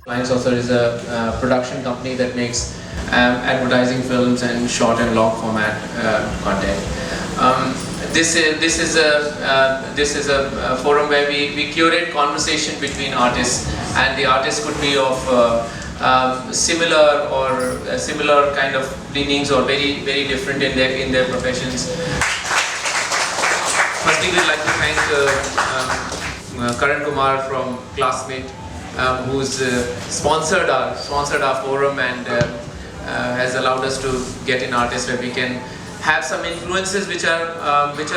Flying Saucer is a production company that makes advertising films and short and long format content. This is a forum where we curate conversation between artists, and the artists could be of similar kind of leanings or very different in their professions. Firstly, we'd like to thank Karan Kumar from Classmate, who's sponsored our forum and has allowed us to get in artists where we can have some influences which are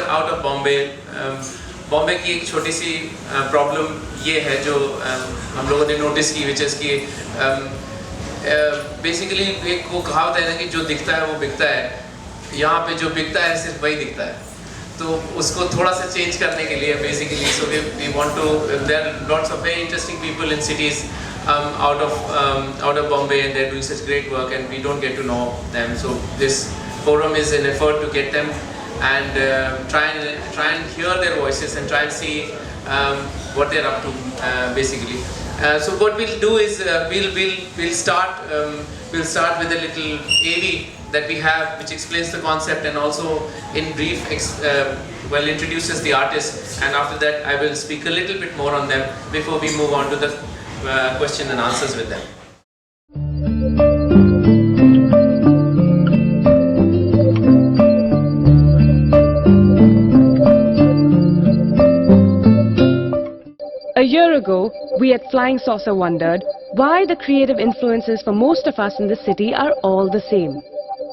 out of Bombay. Bombay की एक छोटी सी problem ये है जो हम लोगों ने notice की, which is कि बेसिकली एक वो कहावत है ना कि जो दिखता है वो बिकता है. यहाँ पे जो बिकता है सिर्फ वही दिखता है, तो उसको थोड़ा सा चेंज करने के लिए basically so we want to, there are lots of very interesting people in cities out of Bombay, and they're doing such great work and we don't get to know them. So this forum is an effort to get them and try and hear their voices and try and see what they're up to basically. So what we'll do is we'll start with a little AV that we have, which explains the concept and also in brief introduces the artist, and after that I will speak a little bit more on them before we move on to the question and answers with them. A year ago, we at Flying Saucer wondered why the creative influences for most of us in the city are all the same.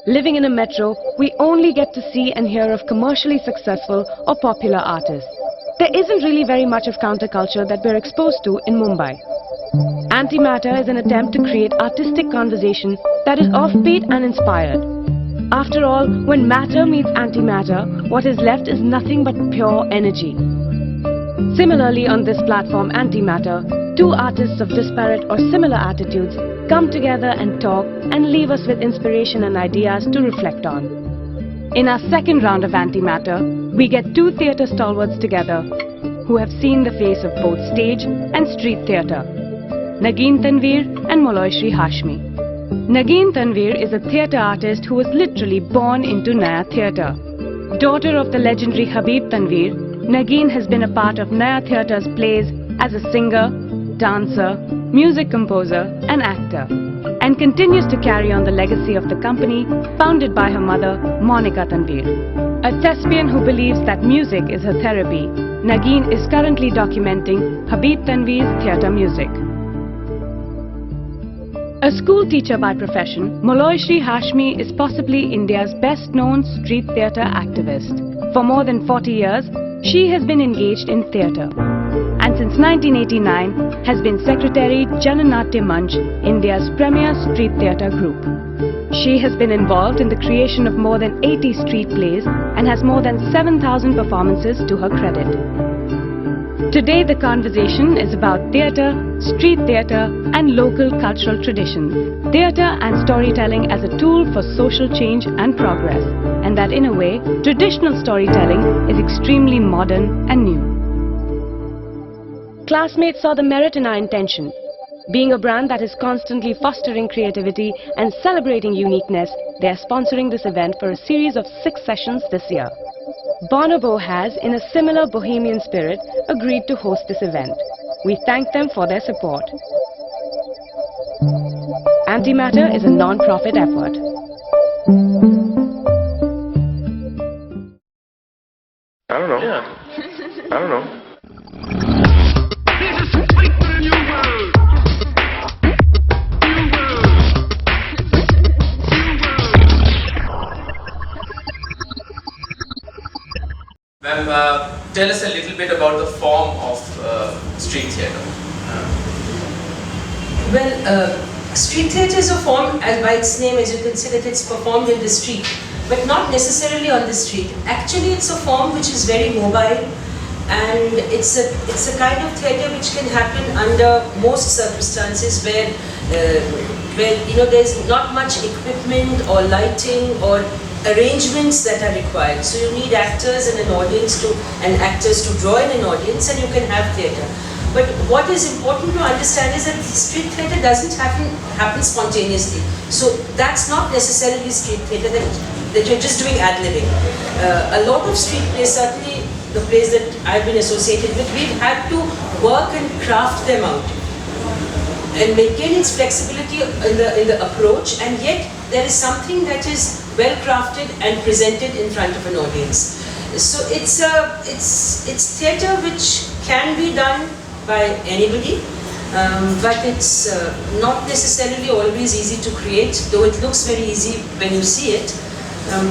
Living in a metro, we only get to see and hear of commercially successful or popular artists. There isn't really very much of counterculture that we're exposed to in Mumbai. AntiMatter is an attempt to create artistic conversation that is offbeat and inspired. After all, when matter meets antimatter, what is left is nothing but pure energy. Similarly, on this platform, AntiMatter, two artists of disparate or similar attitudes come together and talk and leave us with inspiration and ideas to reflect on. In our second round of AntiMatter, we get two theatre stalwarts together who have seen the face of both stage and street theatre, Nagin Tanveer and Maloy Hashmi. Nagin Tanveer is a theatre artist who was literally born into Naya Theatre. Daughter of the legendary Habib Tanveer, Nagin has been a part of Naya Theatre's plays as a singer, dancer, music composer and actor, and continues to carry on the legacy of the company founded by her mother, Monica Tanveer. A thespian who believes that music is her therapy, Nagin is currently documenting Habib Tanveer's theatre music. A school teacher by profession, Maloy Hashmi is possibly India's best-known street theatre activist. For more than 40 years, she has been engaged in theatre, and since 1989 has been Secretary Jananatya Manch, India's premier street theatre group. She has been involved in the creation of more than 80 street plays and has more than 7,000 performances to her credit. Today the conversation is about theatre, street theatre and local cultural traditions. Theatre and storytelling as a tool for social change and progress, and that in a way, traditional storytelling is extremely modern and new. Classmates saw the merit in our intention. Being a brand that is constantly fostering creativity and celebrating uniqueness, they are sponsoring this event for a series of 6 sessions this year. Bonobo has, in a similar bohemian spirit, agreed to host this event. We thank them for their support. AntiMatter is a non-profit effort. I don't know. Yeah. I don't know. Ma'am, tell us a little bit about the form of street theatre. Street theatre is a form, as by its name, as you can see, that it's performed in the street, but not necessarily on the street. Actually, it's a form which is very mobile, and it's a kind of theatre which can happen under most circumstances where there's not much equipment or lighting or arrangements that are required. So you need actors and an audience and actors to draw in an audience, and you can have theatre. But what is important to understand is that street theatre doesn't happen spontaneously. So that's not necessarily street theatre that you're just doing ad-libbing. A lot of street plays, certainly the plays that I've been associated with, we've had to work and craft them out and maintain its flexibility in the approach, and yet there is something that is well crafted and presented in front of an audience. So it's theatre which can be done by anybody, but it's not necessarily always easy to create, though it looks very easy when you see it,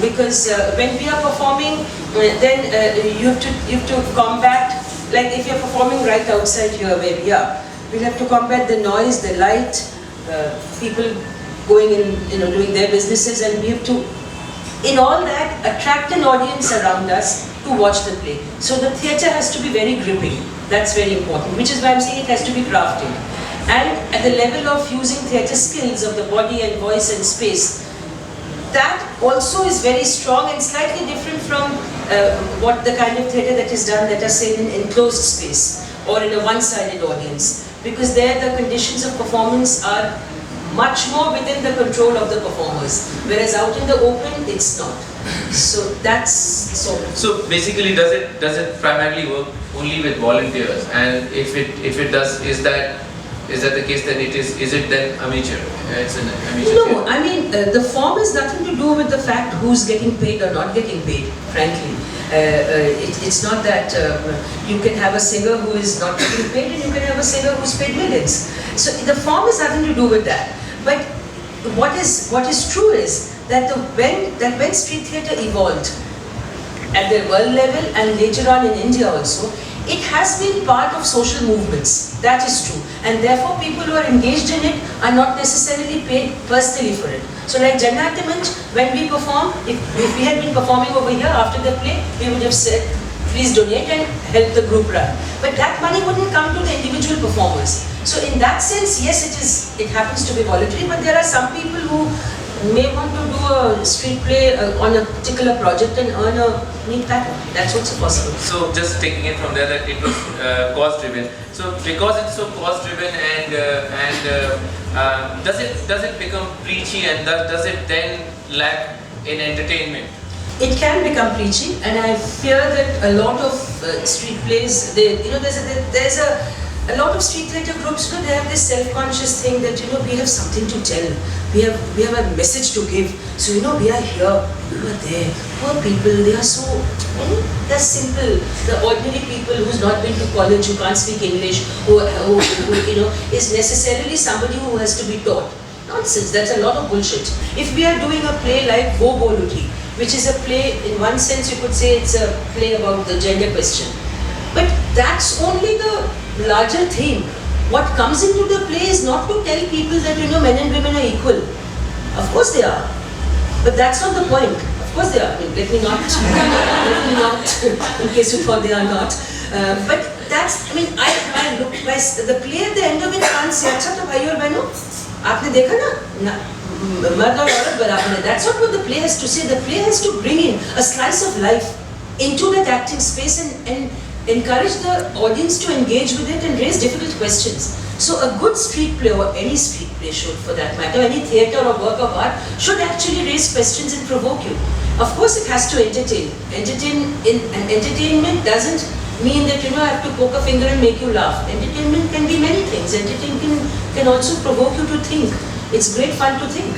because when we are performing, then you have to combat, like if you're performing right outside here where we are, we'll have to combat the noise, the light, people going in, doing their businesses, and we have to, in all that, attract an audience around us to watch the play. So the theatre has to be very gripping. That's very important, which is why I'm saying it has to be crafted. And at the level of using theatre skills of the body and voice and space, that also is very strong and slightly different from what the kind of theatre that is done, let us say, in an enclosed space or in a one-sided audience. Because there the conditions of performance are much more within the control of the performers, whereas out in the open, it's not. So that's sort of. So basically, does it primarily work only with volunteers? And if it does, is that the case? Then is it then amateur? It's an amateur. No, theatre. I mean the form has nothing to do with the fact who's getting paid or not getting paid. Frankly, it's not that you can have a singer who is not getting paid and you can have a singer who's paid millions. So the form has nothing to do with that. But what is true is that when street theatre evolved at the world level and later on in India also, it has been part of social movements. That is true. And therefore people who are engaged in it are not necessarily paid personally for it. So like AntiMatter, when we perform, if we had been performing over here after the play, we would have said, please donate and help the group run. But that money wouldn't come to the individual performers. So in that sense, yes, it happens to be voluntary, but there are some people who may want to do a street play on a particular project and earn a neat pattern. That's also possible. So just taking it from there that it was cause-driven. So because it's so cause-driven does it become preachy, and does it then lack in entertainment? It can become preachy, and I fear that a lot of street plays, there's a lot of street theatre groups, they have this self-conscious thing that we have something to tell, we have a message to give. So we are here, you are there. Poor people, they are so, they're simple. The ordinary people who's not been to college, who can't speak English, who is necessarily somebody who has to be taught. Nonsense. That's a lot of bullshit. If we are doing a play like Wo Boluthi, which is a play, in one sense you could say it's a play about the gender question. But that's only the larger theme. What comes into the play is not to tell people that men and women are equal. Of course they are. But that's not the point. Of course they are. I mean, let me not, in case you thought they are not. But that's, I look, the play at the end of it can't say, "Acha to bhai aur behno, aapne dekha na? Mard aur aurat barabar hai." That's not what the play has to say. The play has to bring in a slice of life into that acting space and encourage the audience to engage with it and raise difficult questions. So a good street play, or any street play should, for that matter, any theatre or work of art, should actually raise questions and provoke you. Of course it has to entertain. Entertainment doesn't mean that I have to poke a finger and make you laugh. Entertainment can be many things. Entertainment can also provoke you to think. It's great fun to think.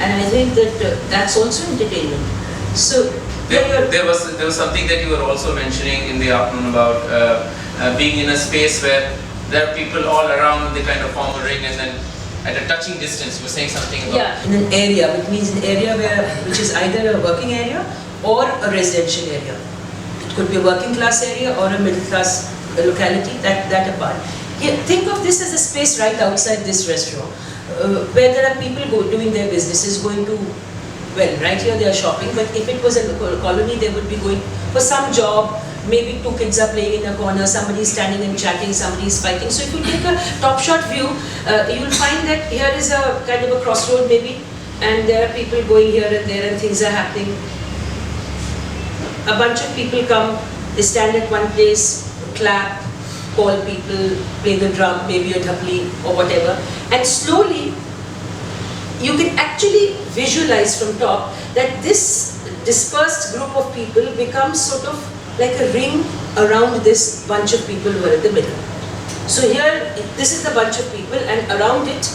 And I think that that's also entertainment. So there was something that you were also mentioning in the afternoon about being in a space where there are people all around, they kind of form a ring, and then at a touching distance you were saying something about... Yeah, in an area, which means an area which is either a working area or a residential area. It could be a working class area or a middle class locality, that apart. Here, think of this as a space right outside this restaurant, where there are people doing their businesses, going to... Well, right here they are shopping, but if it was a colony, they would be going for some job. Maybe two kids are playing in a corner, somebody is standing and chatting, somebody is fighting. So if you take a top shot view, you will find that here is a kind of a crossroad maybe, and there are people going here and there and things are happening. A bunch of people come, they stand at one place, clap, call people, play the drum, maybe a dhabli or whatever, and slowly you can actually visualize from top that this dispersed group of people becomes sort of like a ring around this bunch of people who are in the middle. So here, this is the bunch of people, and around it,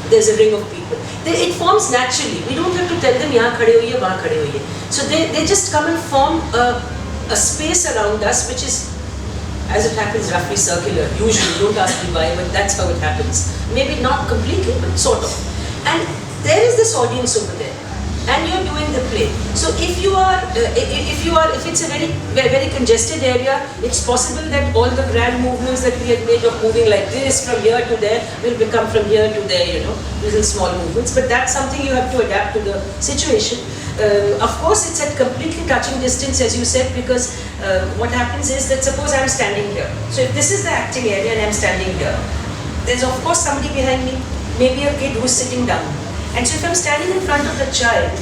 there's a ring of people. It forms naturally. We don't have to tell them, yahan khade hoiye, wahan khade hoiye. So they just come and form a space around us, which is, as it happens, roughly circular. Usually, don't ask me why, but that's how it happens. Maybe not completely, but sort of. And there is this audience over there, and you're doing the play. So if it's a very congested area, it's possible that all the grand movements that we had made of moving like this from here to there will become from here to there, you know, little small movements. But that's something you have to adapt to the situation. Of course, it's at completely touching distance, as you said, because what happens is that suppose I'm standing here. So if this is the acting area and I'm standing here, there's of course somebody behind me, maybe a kid who's sitting down. And so if I'm standing in front of the child,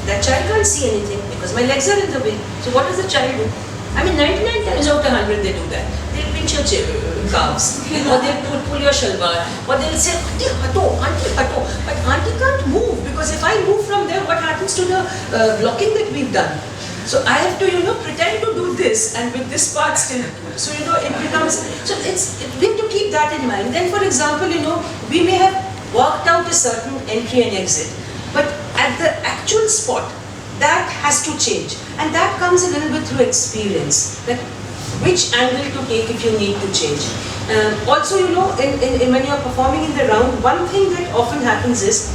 that child can't see anything because my legs are in the way. So what does the child do? I mean, 99 times out of 100 they do that. They'll pinch your calves, or they'll pull your shalwar, or they'll say, auntie hato, auntie hato. But auntie can't move, because if I move from there, what happens to the blocking that we've done? So I have to, pretend to do this, and with this part still. So, it becomes, so we have to keep that in mind. Then, for example, we may have worked out a certain entry and exit, but at the actual spot, that has to change, and that comes a little bit through experience, that which angle to take if you need to change. Also, when you're performing in the round, one thing that often happens is,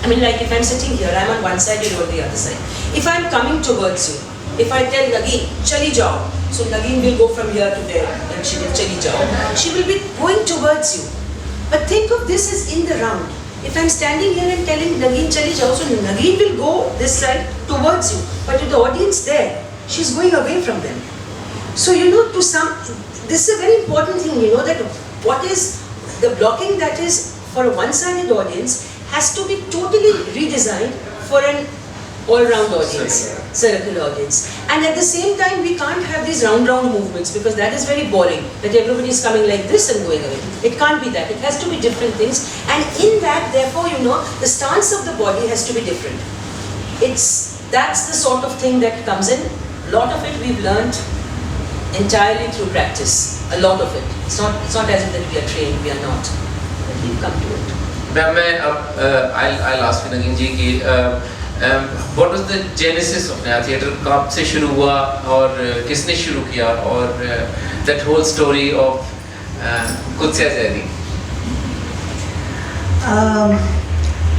I mean, like if I'm sitting here, I'm on one side, you're on the other side. If I'm coming towards you, if I tell Nagin, chali jao, so Nagin will go from here to there, and she will chali jao. She will be going towards you. But think of this as in the round. If I'm standing here and telling Nagin chali jao, so Nagin will go this side towards you. But to the audience there, she's going away from them. So this is a very important thing, that what is the blocking that is for a one-sided audience has to be totally redesigned for an all-round audience, circle audience. And at the same time, we can't have these round movements, because that is very boring, that everybody is coming like this and going away. It can't be that. It has to be different things. And in that, therefore, the stance of the body has to be different. That's the sort of thing that comes in. A lot of it we've learned entirely through practice. A lot of it. It's not as if that we are trained, we are not. But we've come to it. I'll ask you Nagin ji ki what was the genesis of Naya Theatre? कब से शुरू हुआ और किसने शुरू किया, और that whole story of Qudsiya Zaidi?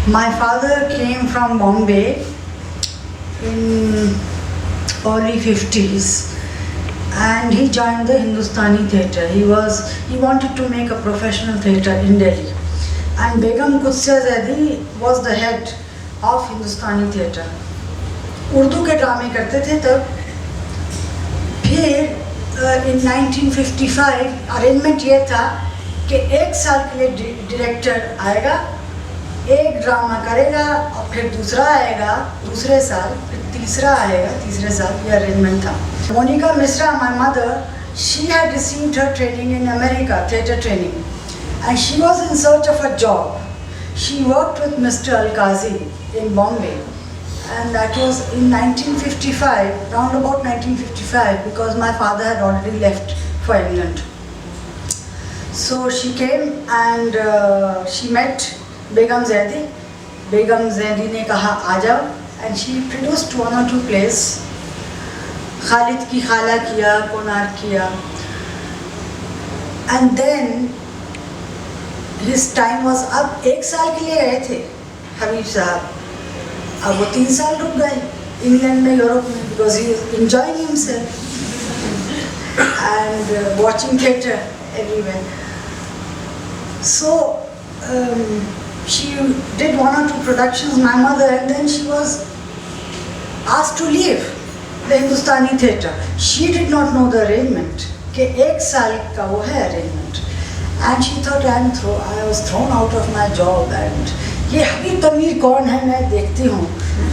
My father came from Bombay in early 50s, and he joined the Hindustani theatre. He wanted to make a professional theatre in Delhi, and Begum Qudsiya Zaidi was the head of Hindustani theatre. Urdu के ड्रामे करते थे तब. फिर in 1955 arrangement ये था कि एक साल के लिए डायरेक्टर आएगा, एक ड्रामा करेगा, और फिर दूसरा आएगा दूसरे साल, फिर तीसरा आएगा तीसरे साल. ये अरेंजमेंट था. Monika Mishra, my mother, she had received her training in America, theatre training, and she was in search of a job. She worked with Mr. Al-Qazi in Bombay, and that was in 1955, round about 1955, because my father had already left for England. So she came and she met Begum Zaidi. Begum Zaidi ne kaha aa jao, and she produced 1 or 2 plays. Khalid ki Khala kiya, Konar kiya, and then his time was up. 1 साल के लिए गए थे हबीब साहब, अब वो 3 साल रुक गए इंग्लैंड में, यूरोप में, because he was enjoying himself and watching theatre everywhere. So she did 1 or 2 productions, my mother, and then she was asked to leave the Hindustani theatre. She did not know the arrangement कि 1 साल का वो है arrangement. And she thought I was thrown out of my job, and ये हबीब तमीर कौन है, मैं देखती हूँ.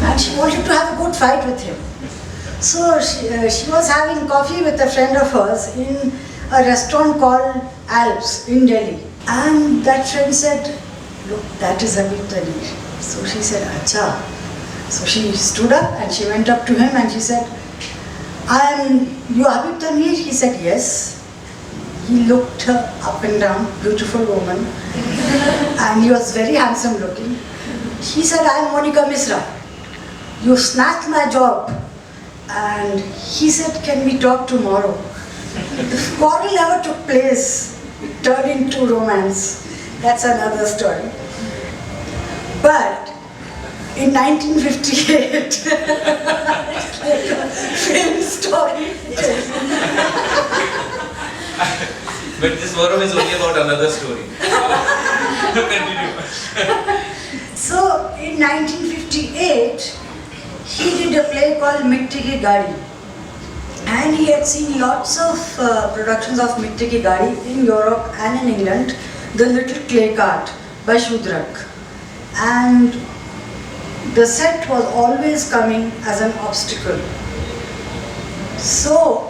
And she wanted to have a good fight with him. So she was having coffee with a friend of hers in a restaurant called Alps in Delhi. And that friend said, look, that is Habib Tanir. So she said, Acha. So she stood up and she went up to him and she said, you Habib Tanir? He said, yes. He looked her up and down, beautiful woman. And he was very handsome looking. She said, I am Monica Misra. You snatched my job. And he said, can we talk tomorrow? The quarrel never took place. It turned into romance. That's another story. But in 1958, film story. But this forum is only about another story. Continue. So in 1958, he did a play called Mitti Ki Gadi. And he had seen lots of productions of Mitti Ki Gadi in Europe and in England, The Little Clay Cart by Shudrak. And the set was always coming as an obstacle. So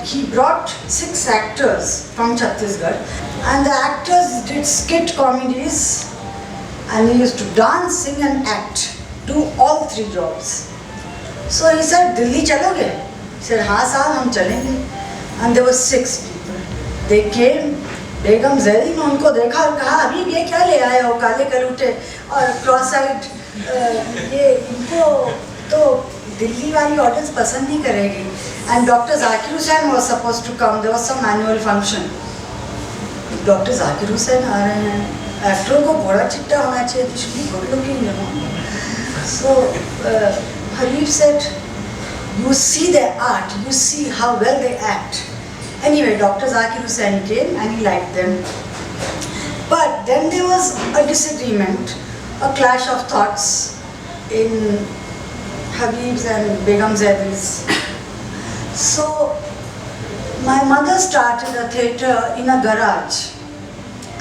he brought 6 actors from Chhattisgarh, and the actors did skit comedies, and they used to dance, sing and act, do all 3 jobs. So he said, Delhi chaloge? He said, हाँ साहब हम चलेंगे. And there were 6 people. They came. बेगम ज़ैदी ने उनको देखा और कहा, अभी ये क्या ले आए हो, काले कलूटे और क्रॉस आइड, ये इनको तो दिल्ली वाली ऑडियंस पसंद नहीं करेगी. And Dr. Zakir Hussain was supposed to come. There was some annual function. Dr. Zakir Hussain आ रहे हैं. एक्टरों को घोड़ा चिट्टा होना चाहिए. They should be good looking, you know. So Habib said, you see their art, you see how well they act. Anyway, Dr. Zakir Hussain came and he liked them. But then there was a disagreement, a clash of thoughts in Habib's and Begum Zaidi's. So my mother started a theatre in a garage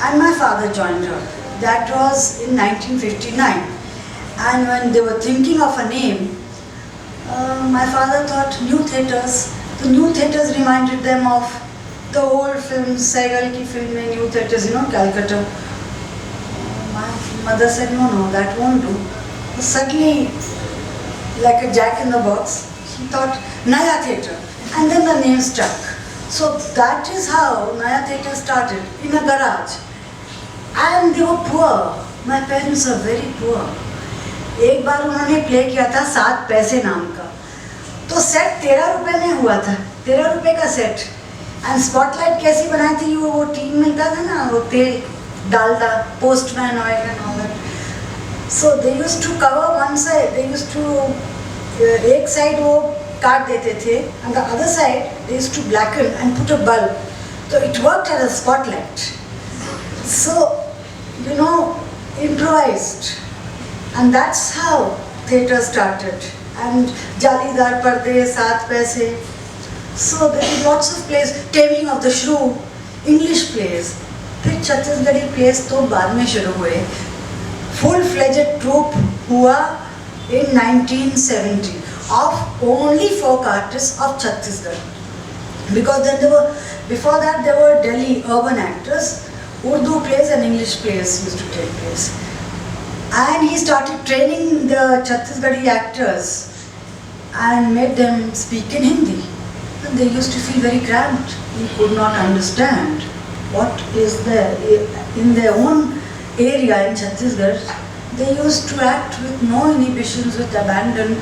and my father joined her. That was in 1959. And when they were thinking of a name, my father thought new theatres. The new theatres reminded them of the old films, Saigal ki film mein new theatres, you know, Calcutta. My mother said, no, that won't do. Suddenly, like a jack in the box, she thought, Naya Theatre. And then the name stuck. So that is how Naya Theatre started, in a garage. And they were poor. My parents are very poor. एक बार उन्होंने play किया था 7 पैसे नाम का, तो set 13 रुपए में हुआ था, 13 रुपए का सेट. एंड स्पॉटलाइट कैसी बनाई थी, वो टीन मिलता था ना, वो तेल Dalda, postman oil and all that. So they used to cover one side, they used to एक साइड वो काट देते थे, and the other side they used to blacken and put a bulb. तो it worked as a spotlight. So you know, improvised. And that's how theatre started. And Jalidar Parde, 7 paise. So there were lots of plays. Taming of the Shrew, English plays. फिर Chhattisgarhi plays तो बाद में शुरू हुए. Full-fledged troupe हुआ in 1970 of only folk artists of Chhattisgarh. Because then there were, before that there were Delhi urban actors. Urdu plays and English plays used to take place. And he started training the Chhattisgarhi actors and made them speak in Hindi. And they used to feel very cramped. They could not understand what is there in their own area in Chhattisgarh. They used to act with no inhibitions, with abandon.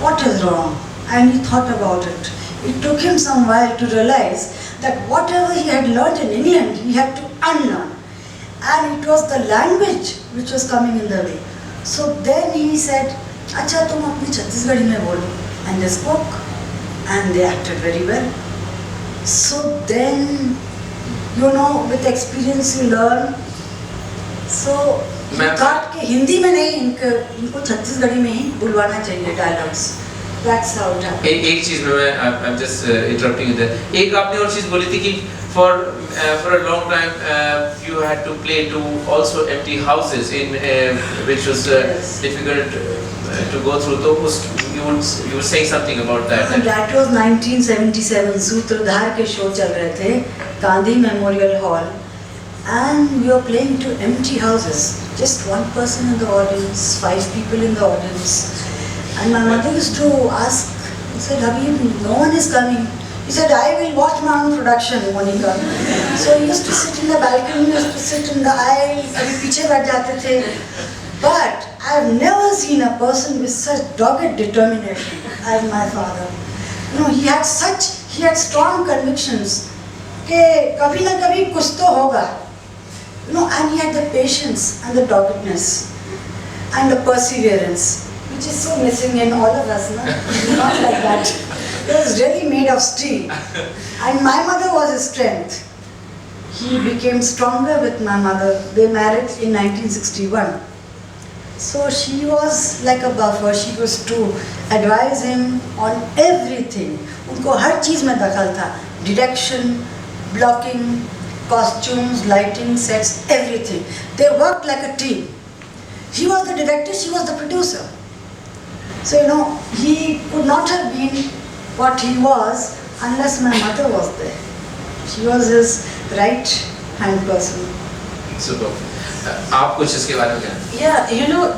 What is wrong? And he thought about it. It took him some while to realize that whatever he had learnt in England, he had to unlearn. And it was the language which was coming in the way. So then he said, "Acha, tum apni Chhattisgarhi mein bolo." And they spoke, and they acted very well. So then, you know, with experience you learn. So he thought कि हिंदी में नहीं, इनको छत्तीसगढ़ी में ही बुलवाना चाहिए dialogues. That's how it happened. एक चीज में मैं I'm just interrupting you there. एक आपने और चीज बोली थी कि for a long time you had to play to also empty houses in which was Yes. difficult to go through. So you were saying something about that. That was 1977. सूत्रधार के show चल रहे थे Gandhi memorial hall, and we were playing to empty houses. Just one person in the audience, 5 people in the audience. And my mother used to ask, he said, Habib, no one is coming. He said, I will watch my own production, Monica. So he used to sit in the balcony, he used to sit in the aisle, कभी पीछे बैठ जाते थे. But I have never seen a person with such dogged determination as my father. You know, he had strong convictions कि कभी ना कभी कुछ तो होगा. You know, and he had the patience and the doggedness and the perseverance, which is so missing in all of us, no? Not like that. He was really made of steel. And my mother was his strength. He became stronger with my mother. They married in 1961. So she was like a buffer. She was to advise him on everything. उनको हर चीज़ में दखल था. Direction, blocking, costumes, lighting, sets, everything. They worked like a team. He was the director, she was the producer. So, you know, he could not have been what he was unless my mother was there. She was his right hand person. Super. आप कुछ इसके बारे में क्या? Yeah, you know,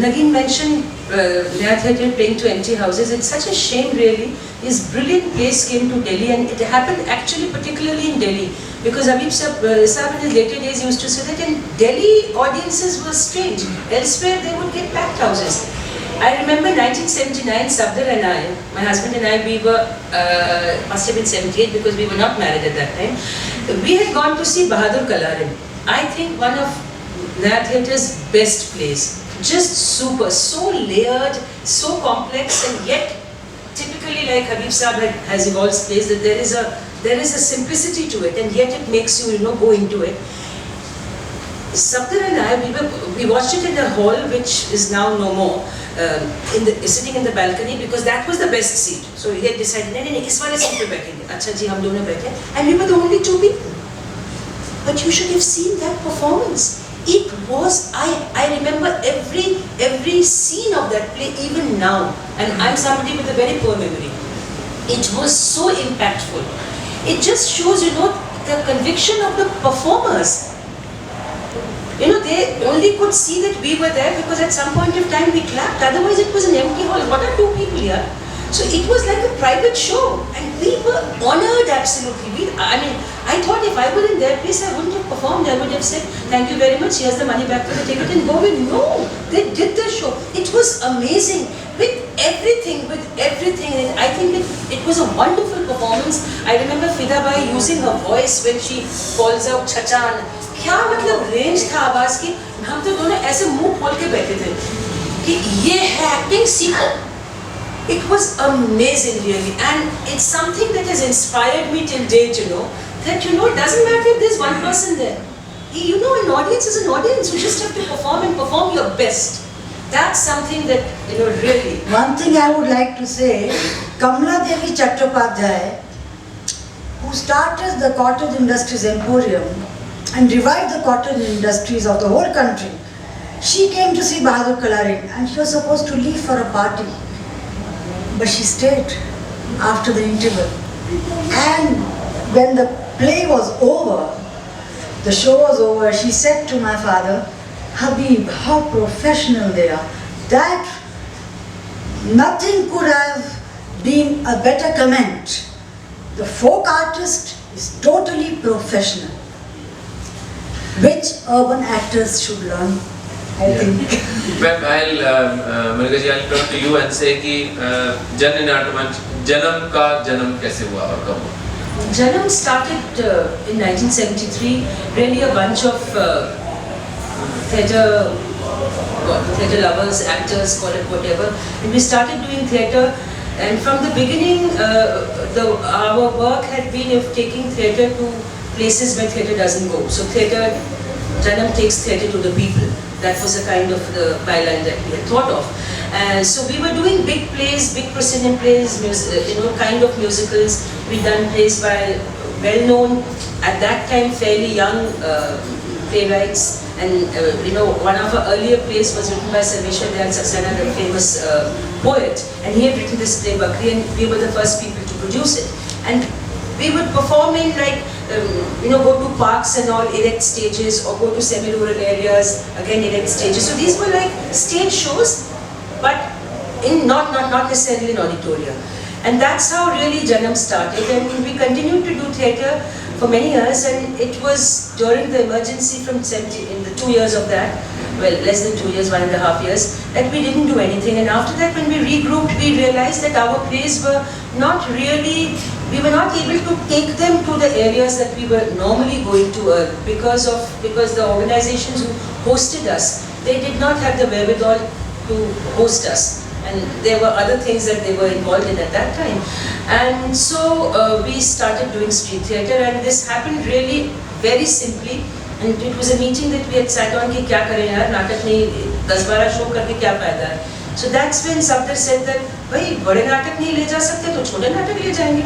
Nagin mentioned Naya Theatre playing to empty houses. It's such a shame, really. His brilliant plays came to Delhi, and it happened actually particularly in Delhi, because Habib Sahib in his later days used to say that in Delhi audiences were strange. Elsewhere they would get packed houses. I remember 1979, Sabdar and I, my husband and I, we were, must have been 78 because we were not married at that time. We had gone to see Bahadur Kalarin. I think one of Naya Theatre's best plays. Just super, so layered, so complex, and yet typically like Habib Sahib has evolved plays, that there is a simplicity to it, and yet it makes you, go into it. Sabdar and I, we watched it in a hall which is now no more, sitting in the balcony, because that was the best seat. So we had decided, no, इस वाले seat पे बैठेंगे. अच्छा जी, हम दोनों बैठे, and we were the only 2 people. But you should have seen that performance. It was, I remember every scene of that play even now, and I'm somebody with a very poor memory. It was so impactful. It just shows, the conviction of the performers. They only could see that we were there because at some point of time we clapped, otherwise it was an empty hall. What are 2 people here? So it was like a private show, and we were honored absolutely. I thought if I were in their place, I wouldn't have performed. I would have said, thank you very much, here's the money back for the ticket and go away. No, they did the show. It was amazing with everything. And I think it was a wonderful performance. I remember Fida Bai using her voice when she calls out Chachan. क्या मतलब range था आवाज की, हम तो दोनों ऐसे मुंह खोल के बैठे थे कि ये है एक्टिंग, सीखो. It was amazing, really, and it's something that has inspired me till date. That it doesn't matter if there's one person there. An audience is an audience. You just have to perform and perform your best. That's something that really. One thing I would like to say, Kamala Devi Chattopadhyay, who started the cottage industries emporium and revived the cottage industries of the whole country, she came to see Bahadur Kalarin, and she was supposed to leave for a party. But she stayed after the interval. And when the play was over, the show was over, she said to my father, Habib, how professional they are. That nothing could have been a better comment. The folk artist is totally professional, which urban actors should learn, I think. Well, Monica ji, I'll turn to you and say कि जन नाट्यमंच जन्म का जन्म कैसे हुआ और कब हुआ? Janam started in 1973. Really, a bunch of theatre lovers, actors, call it whatever. And we started doing theatre. And from the beginning, our work had been of taking theatre to places where theatre doesn't go. So Janam takes theatre to the people. That was a kind of the byline that we had thought of. So we were doing big plays, big proscenium plays, kind of musicals. We'd done plays by well-known, at that time fairly young playwrights, and one of our earlier plays was written by Sarveshwar Dayal Saxena, the famous poet, and he had written this play Bakri, and we were the first people to produce it. And we would perform in go to parks and all, erect stages, or go to semi-rural areas, again erect stages. So these were like stage shows, but in not necessarily in auditorium. And that's how really Janam started, and we continued to do theatre for many years, and it was during the emergency from in the 2 years of that, well, less than 2 years, 1.5 years, that we didn't do anything. And after that, when we regrouped, we realized that our plays were not really, we were not able to take them to the areas that we were normally going to because the organizations who hosted us, they did not have the wherewithal to host us. And there were other things that they were involved in at that time. And so we started doing street theatre, and this happened really very simply. And it was a meeting that we had sat on, ki kya kare yaar, natak nahi 10-12 show karke kya fayda hai. So that's when Safdar said that, bhai, bade natak nahi le ja sakte, to chote natak le jayenge.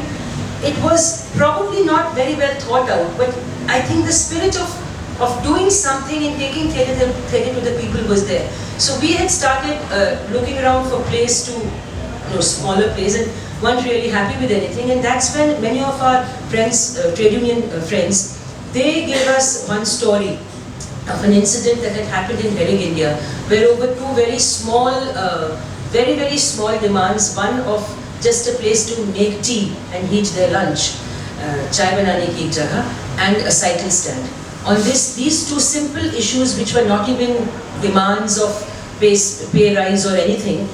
It was probably not very well thought out, but I think the spirit of doing something and taking theatre to the people was there. So we had started looking around for plays to, smaller plays, and weren't really happy with anything. And that's when many of our friends, trade union friends, they gave us one story of an incident that had happened in Herring, India, where over two very small, very small demands, one of just a place to make tea and heat their lunch, chai banane ki jagah, and a cycle stand. On these two simple issues, which were not even demands of pay rise or anything,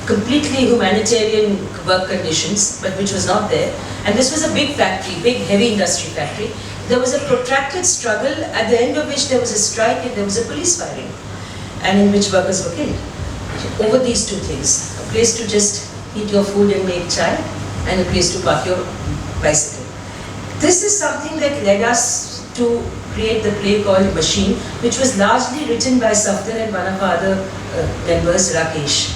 completely humanitarian work conditions, but which was not there. And this was a big factory, big heavy industry factory. There was a protracted struggle, at the end of which there was a strike and there was a police firing, and in which workers were killed over these two things: a place to just eat your food and make chai, and a place to park your bicycle. This is something that led us to create the play called Machine, which was largely written by Safdar and one of our other members, Rakesh.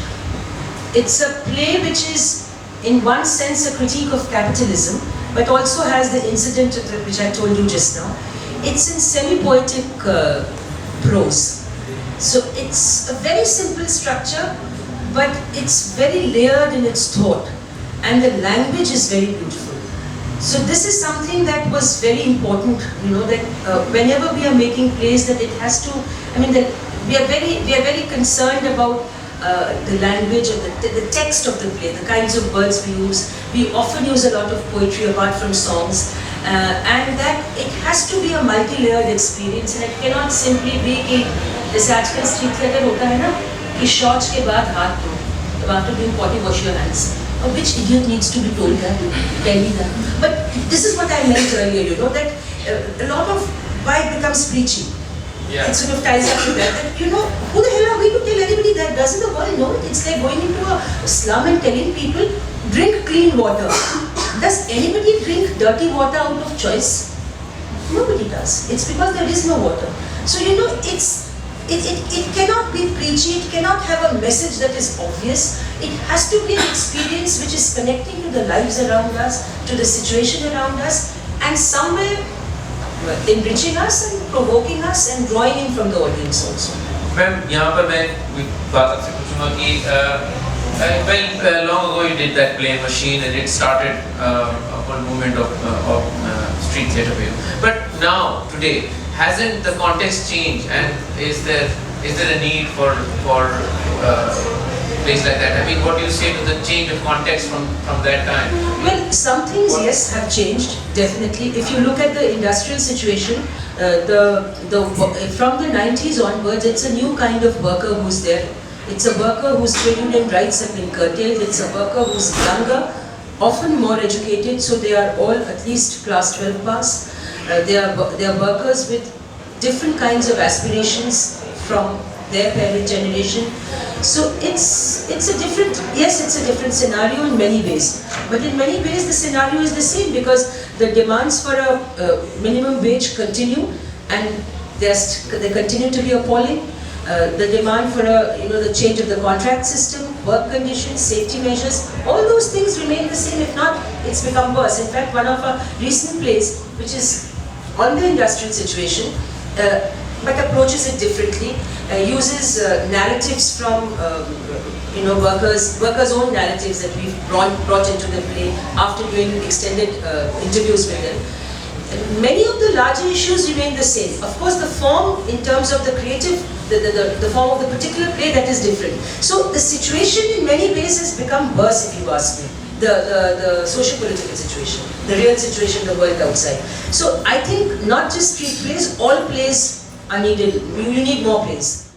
It's a play which is, in one sense, a critique of capitalism, but also has the incident which I told you just now. It's in semi-poetic prose. So it's a very simple structure, but it's very layered in its thought, and the language is very beautiful. So this is something that was very important, that whenever we are making plays, that it has to, that we are very concerned about the language of the text of the play, the kinds of words we use. We often use a lot of poetry apart from songs, and that it has to be a multi-layered experience, and it cannot simply be कि जैसे आजकल street theatre होता है ना कि शौच के बाद हाथ धो, after doing potty wash your hands. Which idiot needs to be told that? Tell me that. But this is what I meant earlier, that a lot of why it becomes preachy. Yeah. It sort of ties up to that, who the hell are we to tell anybody that? Doesn't the world know it? It's like going into a slum and telling people, drink clean water. Does anybody drink dirty water out of choice? Nobody does. It's because there is no water. So, it cannot be preachy, it cannot have a message that is obvious. It has to be an experience which is connecting to the lives around us, to the situation around us, and somewhere enriching us and provoking us and drawing in from the audience also. Ma'am, यहाँ पर मैं बात आपसे पूछूंगा कि long ago you did that play Machine, and it started a whole movement of street theatre for you. But now, today, hasn't the context changed, and is there a need for plays like that? What do you say to the change of context from that time? Well, some things, yes, have changed, definitely. If you look at the industrial situation, from the 90s onwards, it's a new kind of worker who's there. It's a worker whose trade union rights have been curtailed. It's a worker who's younger, often more educated, so they are all at least class 12 pass. They are workers with different kinds of aspirations from their parent generation. So it's a different scenario in many ways. But in many ways the scenario is the same, because the demands for a minimum wage continue, and they continue to be appalling. The demand for the change of the contract system, work conditions, safety measures, all those things remain the same. If not, it's become worse. In fact, one of our recent plays, which is on the industrial situation, but approaches it differently, uses narratives from workers' own narratives that we've brought into the play after doing extended interviews with them. Many of the larger issues remain the same. Of course, the form in terms of the creative, the form of the particular play, that is different. So the situation in many ways has become worse, if you ask me. The socio-political situation, the real situation, the world outside. So I think not just street plays, all plays are needed. You need more plays.